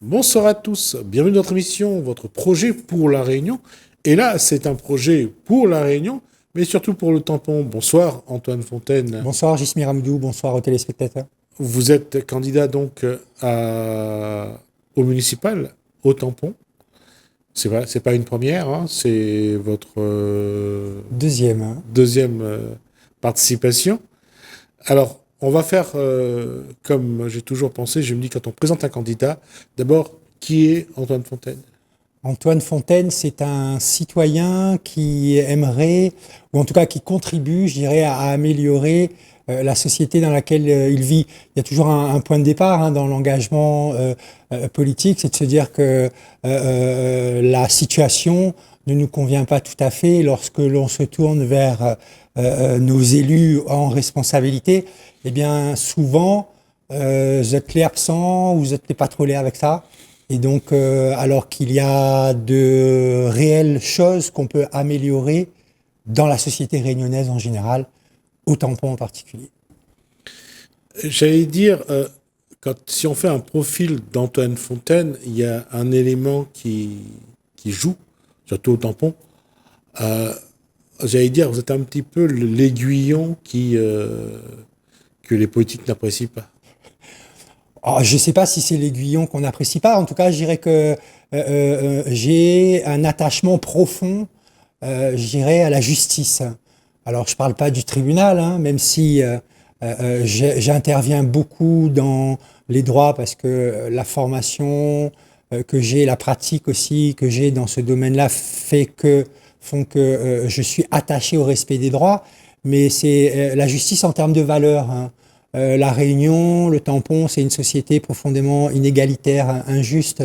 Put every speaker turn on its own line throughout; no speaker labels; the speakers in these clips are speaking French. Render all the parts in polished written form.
Bonsoir à tous, bienvenue dans notre émission, votre projet pour La Réunion. Et là, c'est un projet pour La Réunion, mais surtout pour le tampon. Bonsoir Antoine Fontaine.
Bonsoir Jismir Hamidou, bonsoir aux téléspectateurs.
Vous êtes candidat donc au municipal, au tampon. C'est vrai, c'est pas une première, hein, c'est votre
Deuxième, hein.
deuxième participation. Alors, on va faire comme j'ai toujours pensé, je me dis quand on présente un candidat, d'abord, qui est Antoine Fontaine?
Antoine Fontaine, c'est un citoyen qui aimerait, ou en tout cas qui contribue, je dirais, à améliorer la société dans laquelle il vit. Il y a toujours un point de départ dans l'engagement politique, c'est de se dire que la situation ne nous convient pas tout à fait lorsque l'on se tourne vers nos élus en responsabilité. Eh bien, souvent, vous êtes les absents, vous êtes les pas trop avec ça. Et donc, alors qu'il y a de réelles choses qu'on peut améliorer dans la société réunionnaise en général, au tampon en particulier.
J'allais dire, si on fait un profil d'Antoine Fontaine, il y a un élément qui joue, surtout au tampon. Euh, J'allais dire, vous êtes un petit peu l'aiguillon que les politiques n'apprécient pas.
Alors, je ne sais pas si c'est l'aiguillon qu'on n'apprécie pas. En tout cas, je dirais que j'ai un attachement profond, je dirais, à la justice. Alors, je ne parle pas du tribunal, même si j'interviens beaucoup dans les droits parce que la formation que j'ai, la pratique aussi que j'ai dans ce domaine-là font que je suis attaché au respect des droits. Mais c'est la justice en termes de valeurs, la Réunion, le tampon, c'est une société profondément inégalitaire, injuste,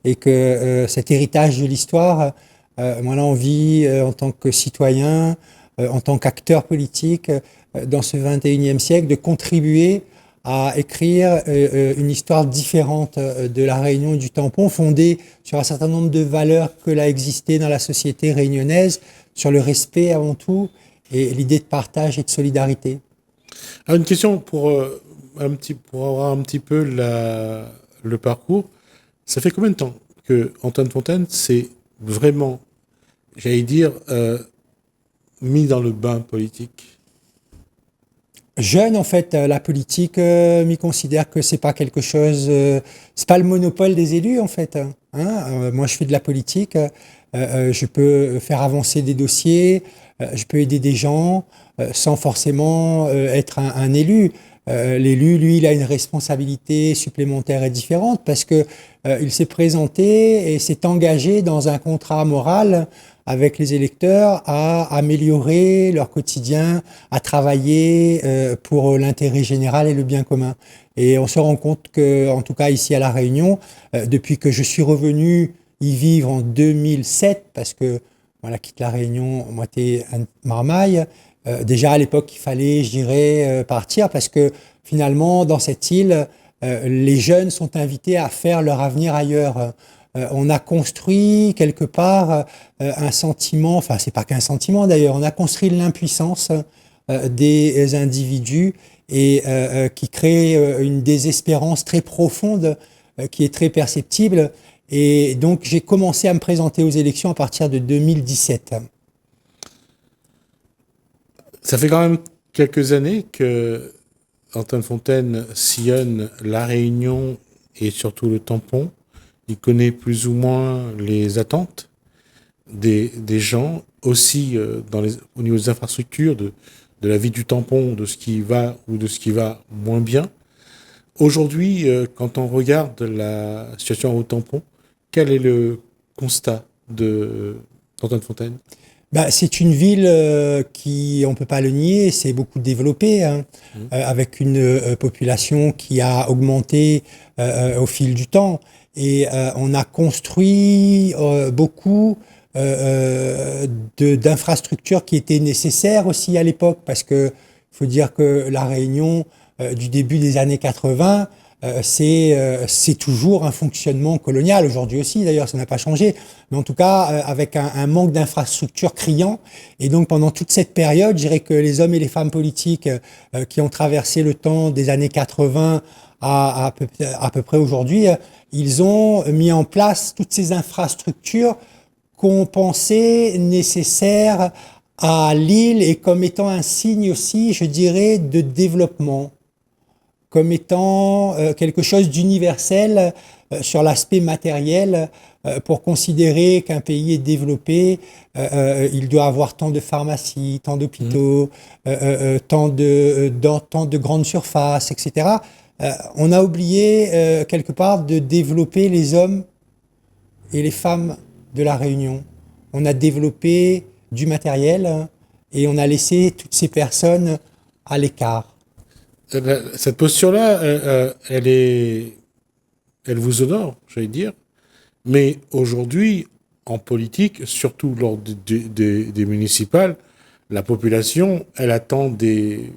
et que cet héritage de l'histoire, moi là, on vit en tant que citoyen, en tant qu'acteur politique, dans ce 21e siècle, de contribuer à écrire une histoire différente de la Réunion et du tampon, fondée sur un certain nombre de valeurs que l'a existé dans la société réunionnaise, sur le respect avant tout, et l'idée de partage et de solidarité.
Alors, une question pour avoir un petit peu le parcours. Ça fait combien de temps que Antoine Fontaine s'est vraiment, j'allais dire, mis dans le bain politique?
Jeune, en fait, la politique m'y considère que c'est pas quelque chose, c'est pas le monopole des élus, en fait. Moi, je fais de la politique, je peux faire avancer des dossiers, je peux aider des gens sans forcément être un élu. L'élu, lui, il a une responsabilité supplémentaire et différente parce que il s'est présenté et s'est engagé dans un contrat moral avec les électeurs à améliorer leur quotidien, à travailler pour l'intérêt général et le bien commun. Et on se rend compte que, en tout cas ici à La Réunion, depuis que je suis revenu y vivre en 2007, parce que voilà, quitte La Réunion, moitié Marmaille, déjà à l'époque il fallait, je dirais, partir parce que finalement dans cette île, les jeunes sont invités à faire leur avenir ailleurs. On a construit quelque part un sentiment, enfin c'est pas qu'un sentiment d'ailleurs, on a construit l'impuissance des individus et qui crée une désespérance très profonde qui est très perceptible. Et donc j'ai commencé à me présenter aux élections à partir de 2017.
Ça fait quand même quelques années que Antoine Fontaine sillonne La Réunion et surtout le tampon. Il connaît plus ou moins les attentes des gens, aussi au niveau des infrastructures, de la vie du tampon, de ce qui va ou de ce qui va moins bien. Aujourd'hui, quand on regarde la situation au tampon, quel est le constat d'Antoine Fontaine?
Bah, c'est une ville qui, on peut pas le nier, s'est beaucoup développée, avec une population qui a augmenté au fil du temps. Et on a construit beaucoup d'infrastructures qui étaient nécessaires aussi à l'époque, parce que faut dire que la Réunion du début des années 80, c'est toujours un fonctionnement colonial, aujourd'hui aussi d'ailleurs, ça n'a pas changé, mais en tout cas avec un manque d'infrastructures criant. Et donc pendant toute cette période, je dirais que les hommes et les femmes politiques qui ont traversé le temps des années 80 à peu près aujourd'hui, ils ont mis en place toutes ces infrastructures qu'on pensait nécessaires à l'île et comme étant un signe aussi, je dirais, de développement, comme étant quelque chose d'universel sur l'aspect matériel, pour considérer qu'un pays est développé, il doit avoir tant de pharmacies, tant d'hôpitaux, tant de grandes surfaces, etc. On a oublié quelque part de développer les hommes et les femmes de la Réunion. On a développé du matériel et on a laissé toutes ces personnes à l'écart.
Cette posture-là, elle vous honore, j'allais dire. Mais aujourd'hui, en politique, surtout lors des municipales, la population, elle attend des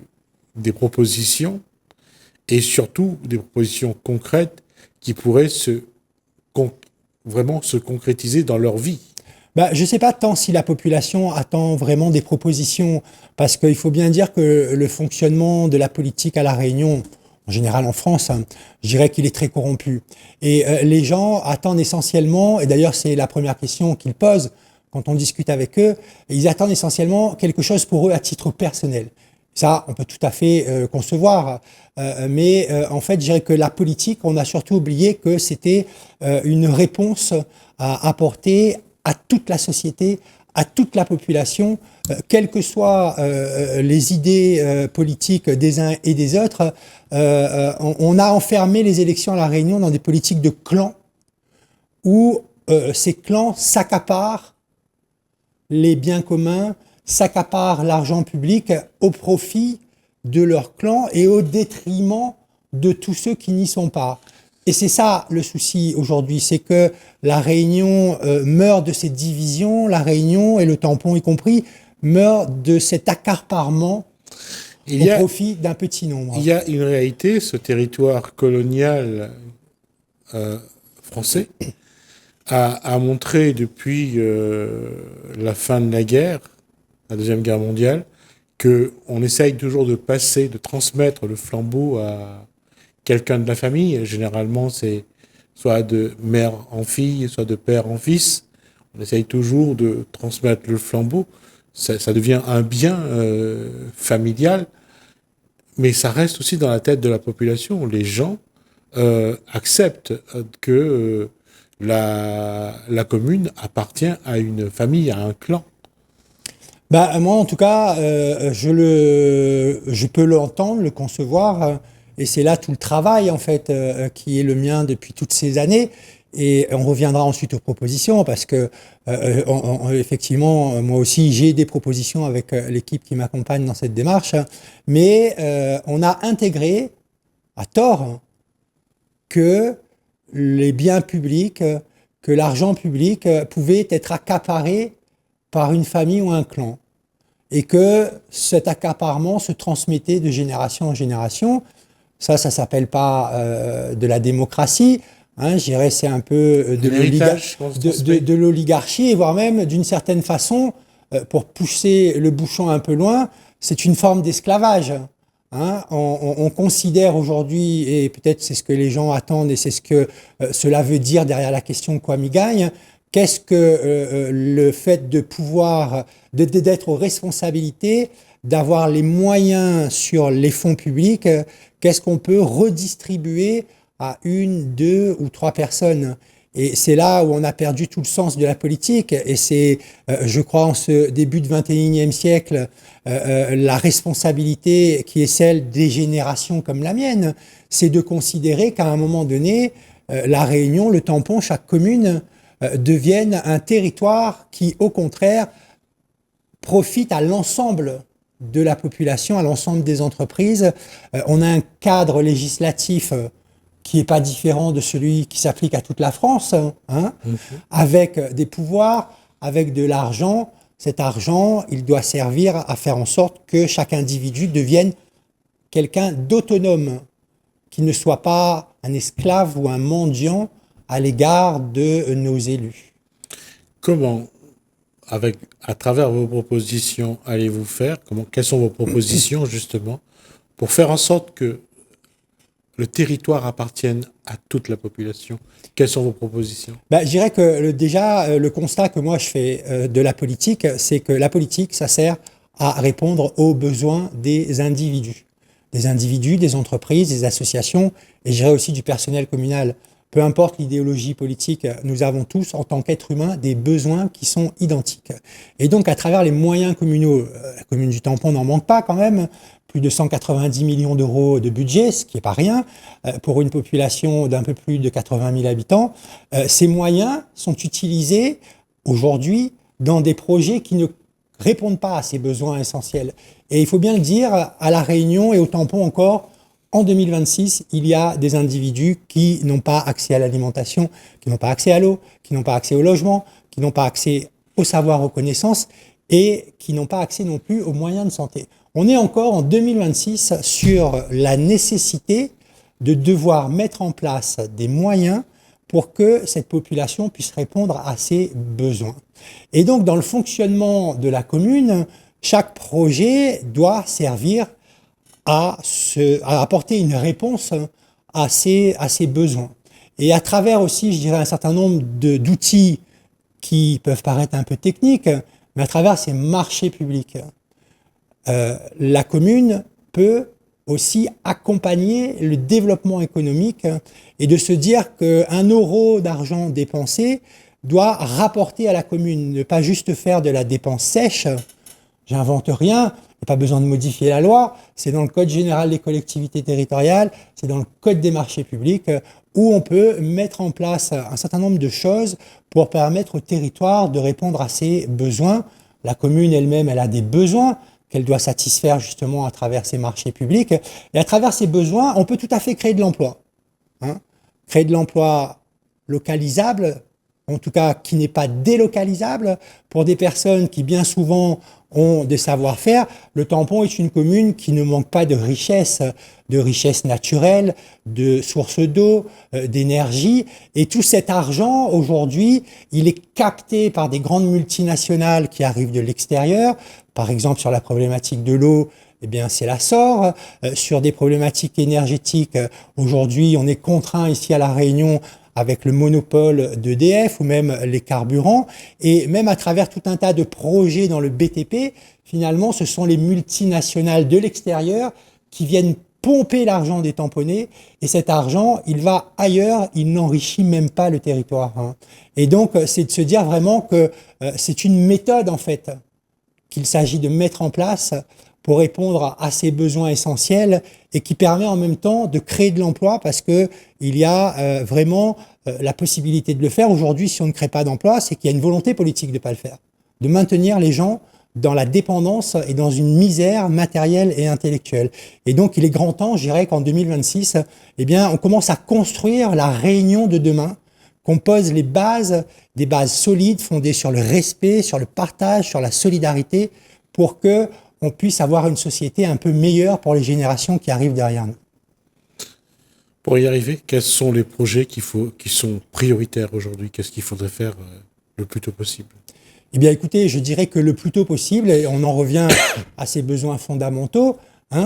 propositions et surtout des propositions concrètes qui pourraient vraiment se concrétiser dans leur vie.
Bah, je ne sais pas tant si la population attend vraiment des propositions, parce qu'il faut bien dire que le fonctionnement de la politique à La Réunion, en général en France, hein, je dirais qu'il est très corrompu. Et les gens attendent essentiellement, et d'ailleurs c'est la première question qu'ils posent quand on discute avec eux, ils attendent essentiellement quelque chose pour eux à titre personnel. Ça, on peut tout à fait concevoir. Mais en fait, je dirais que la politique, on a surtout oublié que c'était une réponse à apporter à toute la société, à toute la population, quelles que soient les idées politiques des uns et des autres. On a enfermé les élections à La Réunion dans des politiques de clans où ces clans s'accaparent les biens communs, s'accaparent l'argent public au profit de leur clan et au détriment de tous ceux qui n'y sont pas. Et c'est ça le souci aujourd'hui, c'est que La Réunion meurt de cette division, La Réunion et le tampon y compris, meurt de cet accaparement au profit d'un petit nombre.
Il y a une réalité, ce territoire colonial français a montré depuis la fin de la guerre, la Deuxième Guerre mondiale, qu'on essaye toujours de passer, de transmettre le flambeau à quelqu'un de la famille. Généralement, c'est soit de mère en fille, soit de père en fils. On essaye toujours de transmettre le flambeau. Ça devient un bien familial, mais ça reste aussi dans la tête de la population. Les gens acceptent que la commune appartient à une famille, à un clan.
Bah, moi, en tout cas, je peux l'entendre, le concevoir, et c'est là tout le travail, en fait, qui est le mien depuis toutes ces années. Et on reviendra ensuite aux propositions, parce que, effectivement, moi aussi, j'ai des propositions avec l'équipe qui m'accompagne dans cette démarche, mais on a intégré, à tort, que les biens publics, que l'argent public pouvait être accaparé par une famille ou un clan, et que cet accaparement se transmettait de génération en génération. Ça s'appelle pas de la démocratie, hein, je dirais c'est un peu de l'oligarchie, voire même d'une certaine façon, pour pousser le bouchon un peu loin, c'est une forme d'esclavage. Hein. On considère aujourd'hui, et peut-être c'est ce que les gens attendent, et c'est ce que cela veut dire derrière la question Kwame gagne. Qu'est-ce que le fait de pouvoir, d'être aux responsabilités, d'avoir les moyens sur les fonds publics, qu'est-ce qu'on peut redistribuer à une, deux ou trois personnes? Et c'est là où on a perdu tout le sens de la politique. Et c'est, je crois, en ce début de 21e siècle, la responsabilité qui est celle des générations comme la mienne, c'est de considérer qu'à un moment donné, La Réunion, le tampon, chaque commune, deviennent un territoire qui, au contraire, profite à l'ensemble de la population, à l'ensemble des entreprises. On a un cadre législatif qui n'est pas différent de celui qui s'applique à toute la France, hein, avec des pouvoirs, avec de l'argent. Cet argent, il doit servir à faire en sorte que chaque individu devienne quelqu'un d'autonome, qui ne soit pas un esclave ou un mendiant à l'égard de nos élus.
Comment, à travers vos propositions, allez-vous faire quelles sont vos propositions, justement, pour faire en sorte que le territoire appartienne à toute la population? Quelles sont vos propositions?
Je dirais que déjà, le constat que moi je fais de la politique, c'est que la politique, ça sert à répondre aux besoins des individus. Des individus, des entreprises, des associations, et je dirais aussi du personnel communal. Peu importe l'idéologie politique, nous avons tous, en tant qu'êtres humains, des besoins qui sont identiques. Et donc, à travers les moyens communaux, la commune du Tampon n'en manque pas quand même, plus de 190 millions d'euros de budget, ce qui n'est pas rien, pour une population d'un peu plus de 80 000 habitants. Ces moyens sont utilisés aujourd'hui dans des projets qui ne répondent pas à ces besoins essentiels. Et il faut bien le dire, à La Réunion et au Tampon encore, en 2026, il y a des individus qui n'ont pas accès à l'alimentation, qui n'ont pas accès à l'eau, qui n'ont pas accès au logement, qui n'ont pas accès au savoir, aux connaissances et qui n'ont pas accès non plus aux moyens de santé. On est encore en 2026 sur la nécessité de devoir mettre en place des moyens pour que cette population puisse répondre à ses besoins. Et donc, dans le fonctionnement de la commune, chaque projet doit servir à apporter une réponse à ces besoins. Et à travers aussi, je dirais, un certain nombre d'outils qui peuvent paraître un peu techniques, mais à travers ces marchés publics, la commune peut aussi accompagner le développement économique et de se dire qu'un euro d'argent dépensé doit rapporter à la commune, ne pas juste faire de la dépense sèche. J'invente rien, il n'y a pas besoin de modifier la loi, c'est dans le Code général des collectivités territoriales, c'est dans le Code des marchés publics où on peut mettre en place un certain nombre de choses pour permettre au territoire de répondre à ses besoins. La commune elle-même, elle a des besoins qu'elle doit satisfaire justement à travers ces marchés publics. Et à travers ces besoins, on peut tout à fait créer de l'emploi. Créer de l'emploi localisable, en tout cas qui n'est pas délocalisable, pour des personnes qui bien souvent ont des savoir-faire. Le Tampon est une commune qui ne manque pas de richesses naturelles, de sources d'eau, d'énergie. Et tout cet argent, aujourd'hui, il est capté par des grandes multinationales qui arrivent de l'extérieur. Par exemple, sur la problématique de l'eau, eh bien, c'est la SOR. Sur des problématiques énergétiques, aujourd'hui, on est contraint ici à La Réunion avec le monopole d'EDF ou même les carburants, et même à travers tout un tas de projets dans le BTP, finalement, ce sont les multinationales de l'extérieur qui viennent pomper l'argent des tamponnés, et cet argent, il va ailleurs, il n'enrichit même pas le territoire. Et donc, c'est de se dire vraiment que c'est une méthode, en fait, qu'il s'agit de mettre en place pour répondre à ces besoins essentiels et qui permet en même temps de créer de l'emploi parce que il y a vraiment la possibilité de le faire. Aujourd'hui, si on ne crée pas d'emploi, c'est qu'il y a une volonté politique de ne pas le faire, de maintenir les gens dans la dépendance et dans une misère matérielle et intellectuelle. Et donc, il est grand temps, je dirais qu'en 2026, eh bien, on commence à construire la Réunion de demain, qu'on pose les bases, des bases solides fondées sur le respect, sur le partage, sur la solidarité, pour que on puisse avoir une société un peu meilleure pour les générations qui arrivent derrière nous.
Pour y arriver, quels sont les projets qui sont prioritaires aujourd'hui? Qu'est-ce qu'il faudrait faire le plus tôt possible?
Eh bien, écoutez, je dirais que le plus tôt possible, et on en revient à ces besoins fondamentaux,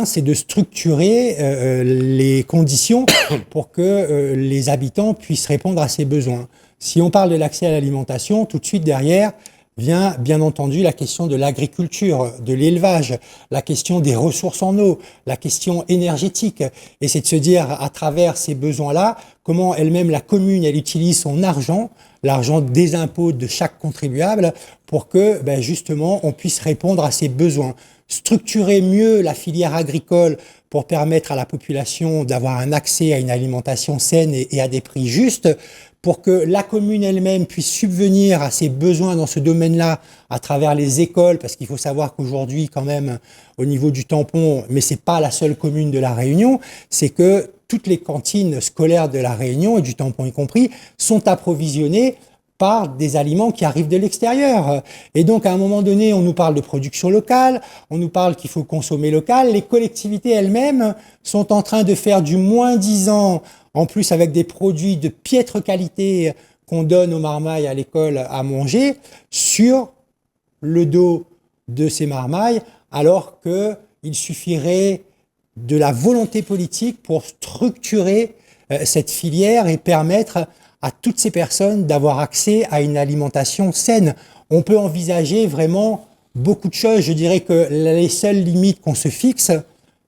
c'est de structurer les conditions pour que les habitants puissent répondre à ces besoins. Si on parle de l'accès à l'alimentation, tout de suite derrière vient bien entendu la question de l'agriculture, de l'élevage, la question des ressources en eau, la question énergétique. Et c'est de se dire à travers ces besoins-là, comment elle-même la commune, elle utilise son argent, l'argent des impôts de chaque contribuable, pour que justement on puisse répondre à ces besoins. Structurer mieux la filière agricole pour permettre à la population d'avoir un accès à une alimentation saine et à des prix justes, pour que la commune elle-même puisse subvenir à ses besoins dans ce domaine-là à travers les écoles, parce qu'il faut savoir qu'aujourd'hui, quand même, au niveau du Tampon, mais c'est pas la seule commune de La Réunion, c'est que toutes les cantines scolaires de La Réunion, et du Tampon y compris, sont approvisionnées par des aliments qui arrivent de l'extérieur. Et donc, à un moment donné, on nous parle de production locale, on nous parle qu'il faut consommer local. Les collectivités elles-mêmes sont en train de faire du moins-disant, en plus avec des produits de piètre qualité qu'on donne aux marmailles à l'école à manger, sur le dos de ces marmailles, alors qu'il suffirait de la volonté politique pour structurer cette filière et permettre à toutes ces personnes d'avoir accès à une alimentation saine. On peut envisager vraiment beaucoup de choses. Je dirais que les seules limites qu'on se fixe,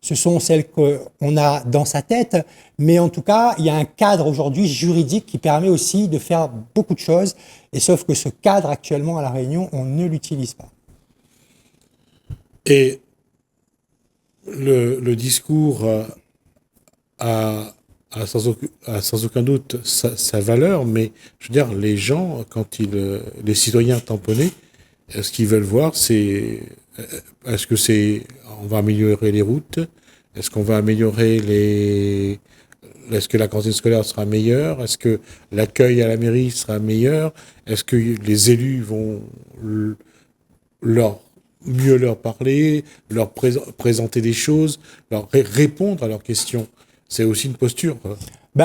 ce sont celles qu'on a dans sa tête, mais en tout cas, il y a un cadre aujourd'hui juridique qui permet aussi de faire beaucoup de choses, et sauf que ce cadre actuellement à La Réunion, on ne l'utilise pas.
Et le discours a sans aucun doute sa valeur, mais je veux dire, les gens, les citoyens tamponnés, ce qu'ils veulent voir, est-ce que on va améliorer les routes? Est-ce qu'on va améliorer est-ce que la cantine scolaire sera meilleure? Est-ce que l'accueil à la mairie sera meilleur? Est-ce que les élus vont mieux leur parler, leur présenter des choses, leur répondre à leurs questions? C'est aussi une posture.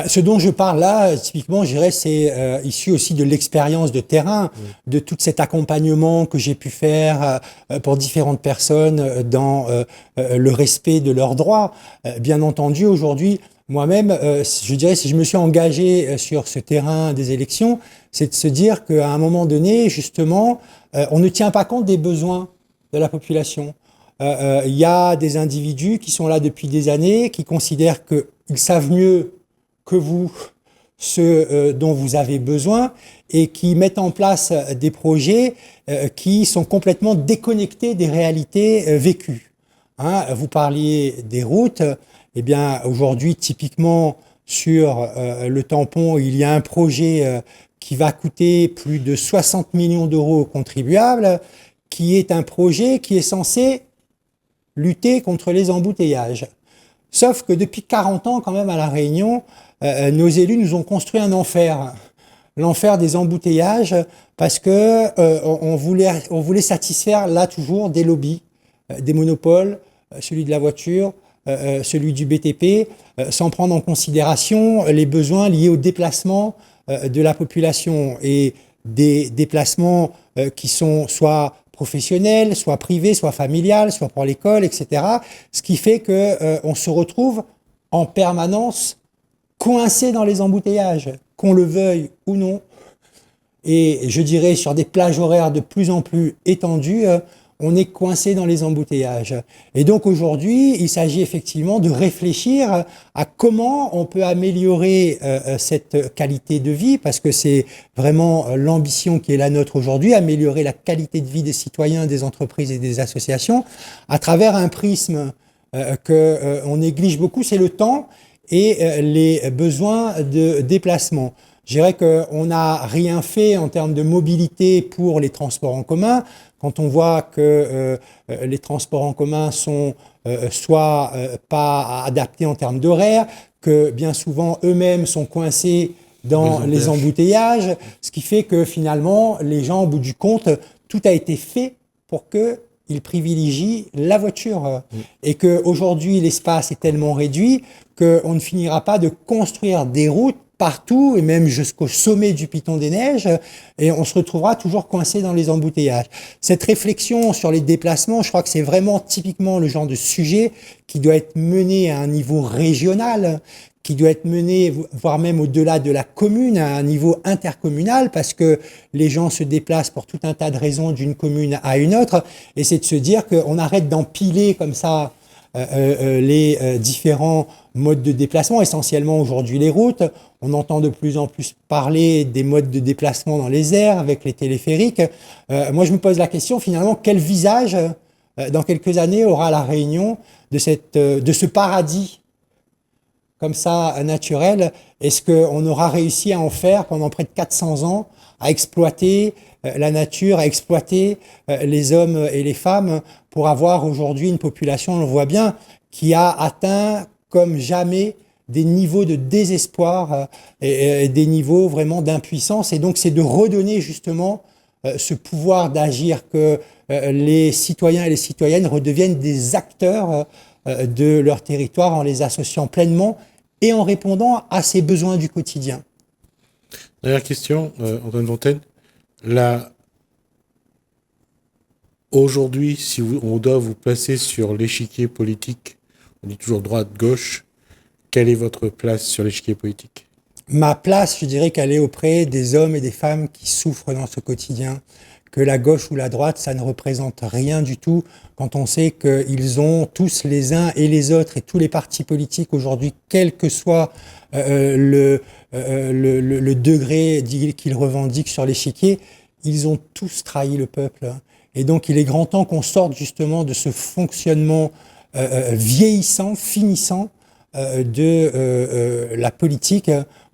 Ce dont je parle là, typiquement, je dirais, c'est issu aussi de l'expérience de terrain, de tout cet accompagnement que j'ai pu faire pour différentes personnes dans le respect de leurs droits. Bien entendu, aujourd'hui, moi-même, je dirais, si je me suis engagé sur ce terrain des élections, c'est de se dire qu'à un moment donné, justement, on ne tient pas compte des besoins de la population. Il y a des individus qui sont là depuis des années, qui considèrent qu'ils savent mieux que vous ce dont vous avez besoin et qui mettent en place des projets qui sont complètement déconnectés des réalités vécues. Vous parliez des routes. Eh bien, aujourd'hui, typiquement, sur le tampon, il y a un projet qui va coûter plus de 60 millions d'euros aux contribuables, qui est un projet qui est censé lutter contre les embouteillages. Sauf que depuis 40 ans, quand même, à La Réunion, nos élus nous ont construit un enfer. L'enfer des embouteillages, parce que on voulait satisfaire là toujours des lobbies, des monopoles, celui de la voiture, celui du BTP, sans prendre en considération les besoins liés au déplacement de la population et des déplacements qui sont soit professionnels, soit privés, soit familiales, soit pour l'école, etc. Ce qui fait que on se retrouve en permanence coincé dans les embouteillages, qu'on le veuille ou non. Et je dirais sur des plages horaires de plus en plus étendues, on est coincé dans les embouteillages. Et donc aujourd'hui, il s'agit effectivement de réfléchir à comment on peut améliorer cette qualité de vie, parce que c'est vraiment l'ambition qui est la nôtre aujourd'hui, améliorer la qualité de vie des citoyens, des entreprises et des associations, à travers un prisme qu'on néglige beaucoup, c'est le temps et les besoins de déplacement. Je dirais qu'on n'a rien fait en termes de mobilité pour les transports en commun. Quand on voit que les transports en commun sont soit pas adaptés en termes d'horaire, que bien souvent eux-mêmes sont coincés dans les embouteillages, ce qui fait que finalement, les gens, au bout du compte, tout a été fait pour qu'ils privilégient la voiture. Et qu'aujourd'hui, l'espace est tellement réduit qu'on ne finira pas de construire des routes partout, et même jusqu'au sommet du Piton des Neiges, et on se retrouvera toujours coincé dans les embouteillages. Cette réflexion sur les déplacements, je crois que c'est vraiment typiquement le genre de sujet qui doit être mené à un niveau régional, qui doit être mené, voire même au-delà de la commune, à un niveau intercommunal, parce que les gens se déplacent pour tout un tas de raisons d'une commune à une autre, et c'est de se dire qu'on arrête d'empiler comme ça les différents modes de déplacement, essentiellement aujourd'hui les routes. On entend de plus en plus parler des modes de déplacement dans les airs avec les téléphériques. Moi, je me pose la question, finalement, quel visage, dans quelques années, aura La Réunion de ce paradis comme ça, naturel? Est-ce qu'on aura réussi à en faire pendant près de 400 ans, à exploiter la nature, à exploiter les hommes et les femmes pour avoir aujourd'hui une population, on le voit bien, qui a atteint comme jamais des niveaux de désespoir et des niveaux vraiment d'impuissance. Et donc, c'est de redonner justement ce pouvoir d'agir, que les citoyens et les citoyennes redeviennent des acteurs de leur territoire en les associant pleinement et en répondant à ces besoins du quotidien.
Dernière question, Antoine Fontaine. Aujourd'hui, si on doit vous placer sur l'échiquier politique, On dit toujours droite-gauche. Quelle est votre place sur l'échiquier politique?
Ma place, je dirais qu'elle est auprès des hommes et des femmes qui souffrent dans ce quotidien, que la gauche ou la droite, ça ne représente rien du tout quand on sait qu'ils ont tous les uns et les autres et tous les partis politiques aujourd'hui, quel que soit le degré qu'ils revendiquent sur l'échiquier, ils ont tous trahi le peuple. Et donc il est grand temps qu'on sorte justement de ce fonctionnement vieillissant, finissant de la politique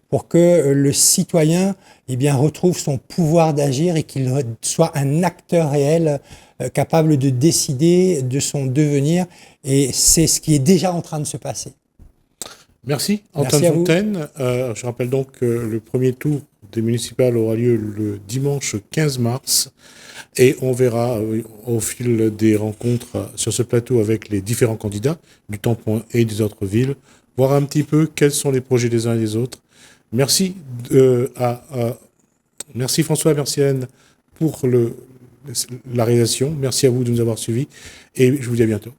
pour que le citoyen retrouve son pouvoir d'agir et qu'il soit un acteur réel capable de décider de son devenir. Et c'est ce qui est déjà en train de se passer.
Merci, Antoine Fontaine. Je rappelle donc que le premier tour des municipales aura lieu le dimanche 15 mars. Et on verra au fil des rencontres sur ce plateau avec les différents candidats du Tampon et des autres villes, voir un petit peu quels sont les projets des uns et des autres. Merci merci François, merci Anne pour la réalisation. Merci à vous de nous avoir suivis et je vous dis à bientôt.